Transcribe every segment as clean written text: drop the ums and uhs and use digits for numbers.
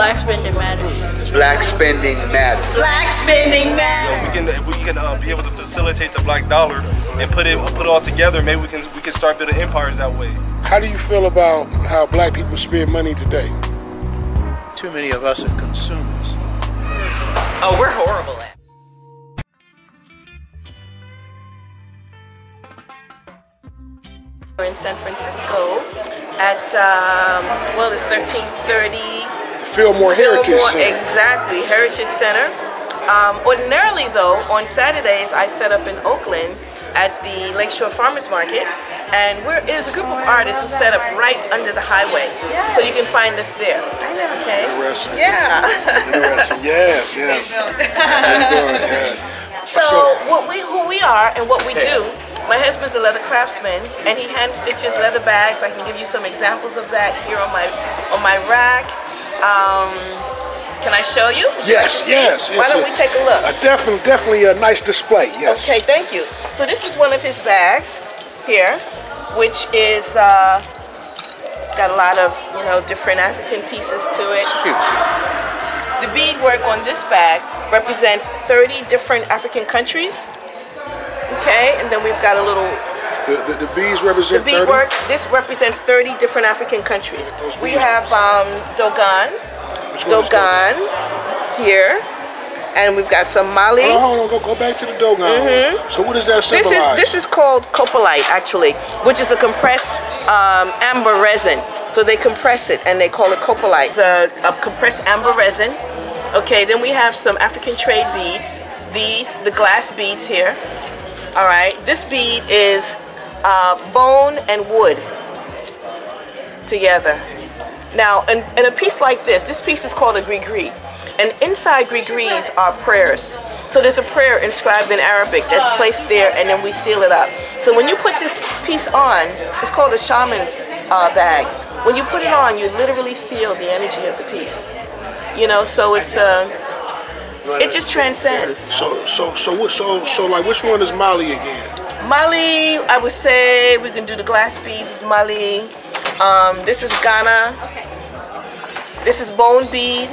Black spending matters. Black spending matters. Black spending matters. If we can be able to facilitate the black dollar and put it all together, maybe we can start building empires that way. How do you feel about how black people spend money today? Too many of us are consumers. Oh, we're horrible at it. We're in San Francisco at, well, it's 1330. Fillmore Heritage Center. Exactly, Heritage Center. Ordinarily, though, on Saturdays, I set up in Oakland at the Lakeshore Farmers Market. And there's a group of artists who set up right under the highway. Yes. So you can find us there. Okay? Interesting. Yeah. Interesting. Yes, yes. Yes. So who we are and what we do, my husband's a leather craftsman and he hand stitches leather bags. I can give you some examples of that here on my rack. Can I show you? Yes, yes. Why don't we take a look? Definitely a nice display, yes. Okay, thank you. So this is one of his bags here, which is got a lot of, different African pieces to it. The beadwork on this bag represents 30 different African countries. Okay, and then we've got a little... The beads represent 30? The beadwork, this represents 30 different African countries. We have Dogon. Dogon here. And we've got some Mali. Hold on, go back to the Dogon. So what does that symbolize? This is called copalite, actually, which is a compressed amber resin. So they compress it and they call it copalite. It's a compressed amber resin. Okay, then we have some African trade beads. The glass beads here. All right, this bead is bone and wood together. Now, in a piece like this piece is called a gris-gris. And inside gris-gris are prayers. So there's a prayer inscribed in Arabic that's placed there and then we seal it up. So when you put this piece on, it's called a shaman's bag. When you put it on, you literally feel the energy of the piece. So it's it just transcends. So like which one is Mali again? Mali, I would say we can do the glass beads is Mali. This is Ghana. This is bone bead.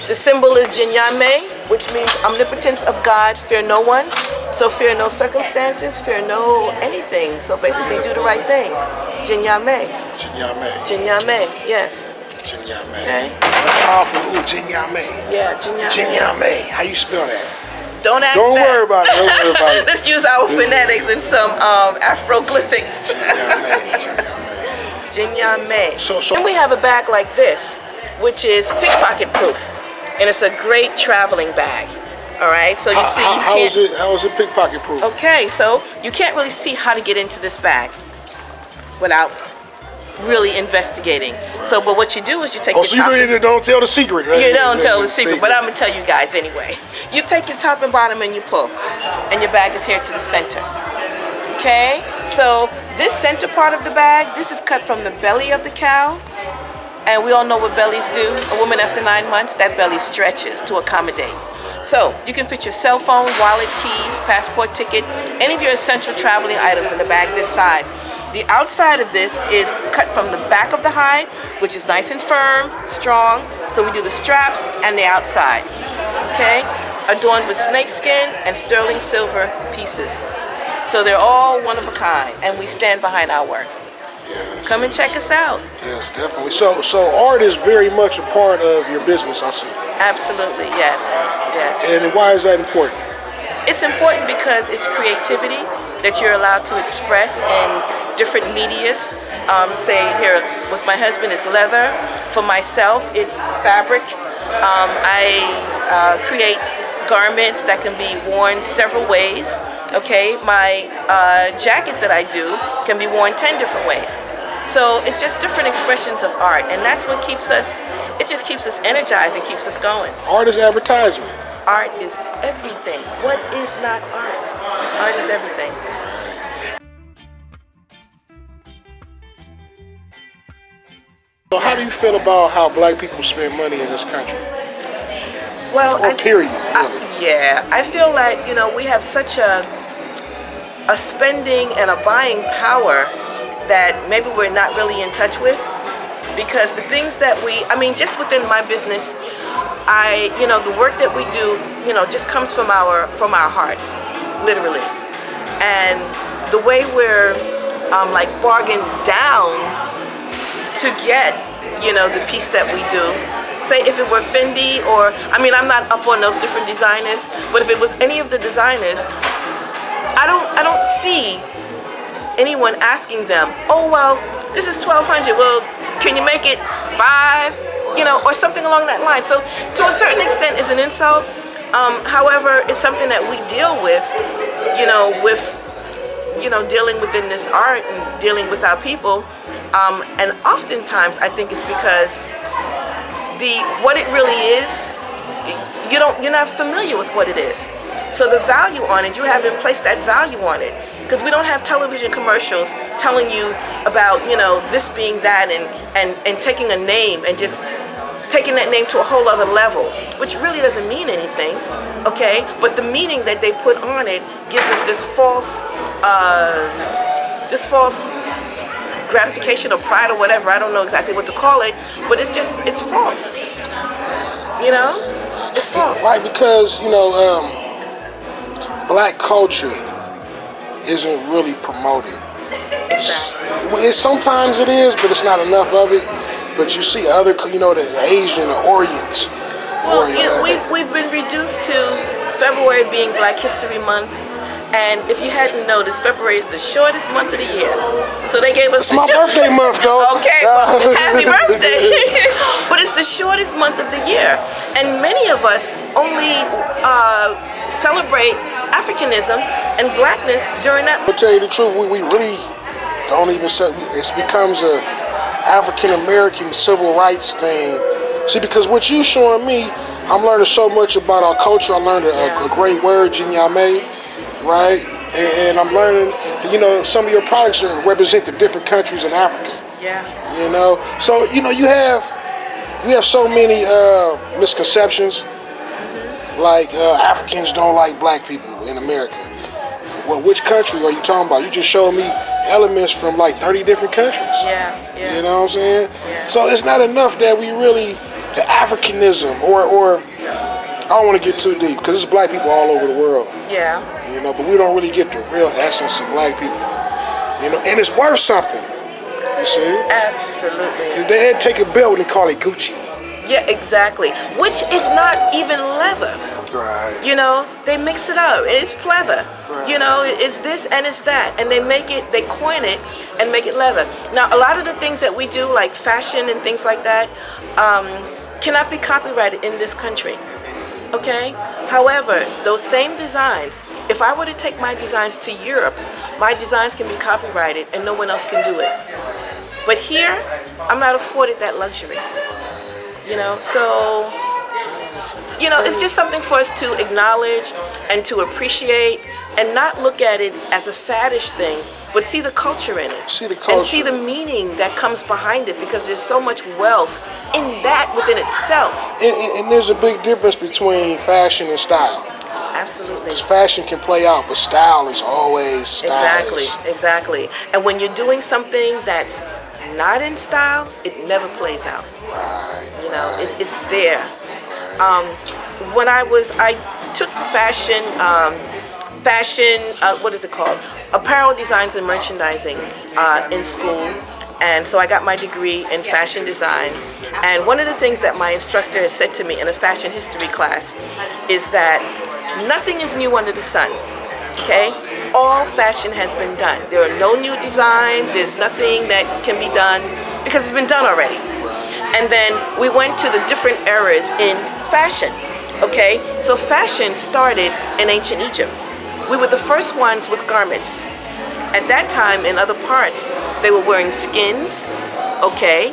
The symbol is Jinyame, which means omnipotence of God, fear no one. So fear no circumstances, fear no anything. So basically do the right thing. Jinyame. Jinyame. Jinyame, yes. Jinyame. Okay. That's powerful. Ooh, Jinyame. Yeah, Jinyame. Jinyame. How you spell that? Don't ask Don't that. worry about it. Don't worry about it. Let's use our phonetics and some Afroglyphics. Jinyame. So then we have a bag like this, which is pickpocket proof. And it's a great traveling bag. All right, so you see. How is it pickpocket proof? Okay, so you can't really see how to get into this bag without really investigating. So, but what you do is you take. So you don't tell the secret, right? You don't tell the secret, but I'm gonna tell you guys anyway. You take your top and bottom and you pull, and your bag is here to the center. Okay, so this center part of the bag, this is cut from the belly of the cow. And we all know what bellies do. A woman after 9 months, that belly stretches to accommodate. So you can fit your cell phone, wallet, keys, passport ticket, any of your essential traveling items in a bag this size. The outside of this is cut from the back of the hide, which is nice and firm, strong. So we do the straps and the outside. Okay? Adorned with snakeskin and sterling silver pieces. So they're all one of a kind, and we stand behind our work. Yes, Come and check us out. Yes, definitely. So art is very much a part of your business, I see. Absolutely, yes, yes. And why is that important? It's important because it's creativity that you're allowed to express in different medias. Say here with my husband, it's leather. For myself, it's fabric. I create garments that can be worn several ways. Okay, my jacket that I do can be worn 10 different ways. So it's just different expressions of art, and that's what keeps us, it just keeps us energized and keeps us going. Art is advertisement. Art is everything. What is not art? Art is everything. So how do you feel about how black people spend money in this country? Well, period. Yeah, I feel like, we have such a spending and a buying power that maybe we're not really in touch with. because the things that just within my business, the work that we do, just comes from our hearts, literally. And the way we're like bargained down to get, the piece that we do. Say if it were Fendi or, I'm not up on those different designers, but if it was any of the designers, I don't see anyone asking them, oh, well, this is $1,200. Well, can you make it $5? Or something along that line. So to a certain extent, it's an insult. However, it's something that we deal with, dealing within this art and dealing with our people. And oftentimes, I think it's because what it really is, you're not familiar with what it is. So the value on it, you haven't placed that value on it. Because we don't have television commercials telling you about, this being that and taking a name and just taking that name to a whole other level, which really doesn't mean anything, okay? But the meaning that they put on it gives us this false gratification or pride or whatever. I don't know exactly what to call it, but it's false. It's false. Right, because, black culture isn't really promoted. Exactly. Sometimes it is, but it's not enough of it. But you see other, the Asian, the Orient. Well, we've been reduced to February being Black History Month. And if you hadn't noticed, February is the shortest month of the year. So they gave us my birthday month, though. Okay, well, happy birthday. But it's the shortest month of the year. And many of us only celebrate Africanism and blackness during that month. I'll tell you the truth, we really don't even say, it becomes a African-American civil rights thing. See, because what you showing me, I'm learning so much about our culture. I learned a great word, Jinyame, right? And I'm learning, some of your products represent the different countries in Africa. Yeah. So, you have so many misconceptions. Like Africans don't like black people in America. Well, which country are you talking about? You just showed me elements from like 30 different countries. Yeah. You know what I'm saying? Yeah. So it's not enough that we really, the Africanism, or I don't want to get too deep, because it's black people all over the world. Yeah. But we don't really get the real essence of black people. And it's worth something. You see? Absolutely. Because they had to take a belt and call it Gucci. Yeah, exactly. Which is not even leather. Right. They mix it up. It's pleather. Right. It's this and it's that. And they coin it and make it leather. Now, a lot of the things that we do, like fashion and things like that, cannot be copyrighted in this country. Okay? However, those same designs, if I were to take my designs to Europe, my designs can be copyrighted and no one else can do it. But here, I'm not afforded that luxury. So, it's just something for us to acknowledge and to appreciate and not look at it as a faddish thing, but see the culture in it. See the culture. And see the meaning that comes behind it, because there's so much wealth in that within itself. And there's a big difference between fashion and style. Absolutely. Because fashion can play out, but style is always stylish. Exactly. And when you're doing something that's not in style, it never plays out. Right. It's there. When I took fashion, what is it called? Apparel designs and merchandising in school. And so I got my degree in fashion design. And one of the things that my instructor has said to me in a fashion history class is that nothing is new under the sun, okay? All fashion has been done. There are no new designs. There's nothing that can be done because it's been done already. And then we went to the different eras in fashion, okay? So fashion started in ancient Egypt. We were the first ones with garments. At that time, in other parts, they were wearing skins, okay?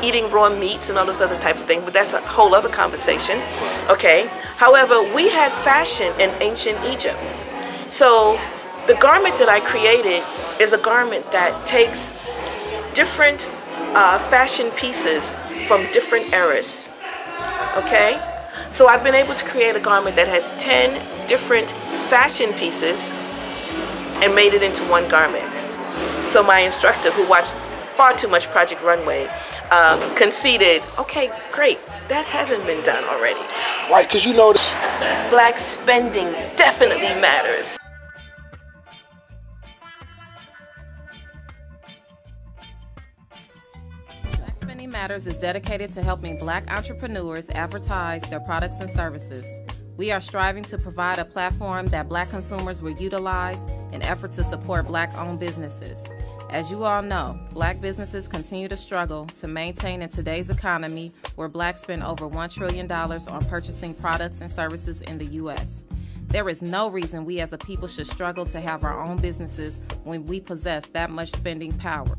Eating raw meats and all those other types of things, but that's a whole other conversation, okay? However, we had fashion in ancient Egypt. So the garment that I created is a garment that takes different fashion pieces from different eras, okay? So I've been able to create a garment that has 10 different fashion pieces and made it into one garment. So my instructor, who watched far too much Project Runway, conceded, okay, great, that hasn't been done already. Right, because you know this. Black spending definitely matters. Black Spending Matters is dedicated to helping Black entrepreneurs advertise their products and services. We are striving to provide a platform that Black consumers will utilize in effort to support Black-owned businesses. As you all know, Black businesses continue to struggle to maintain in today's economy where Blacks spend over $1 trillion on purchasing products and services in the U.S. There is no reason we as a people should struggle to have our own businesses when we possess that much spending power.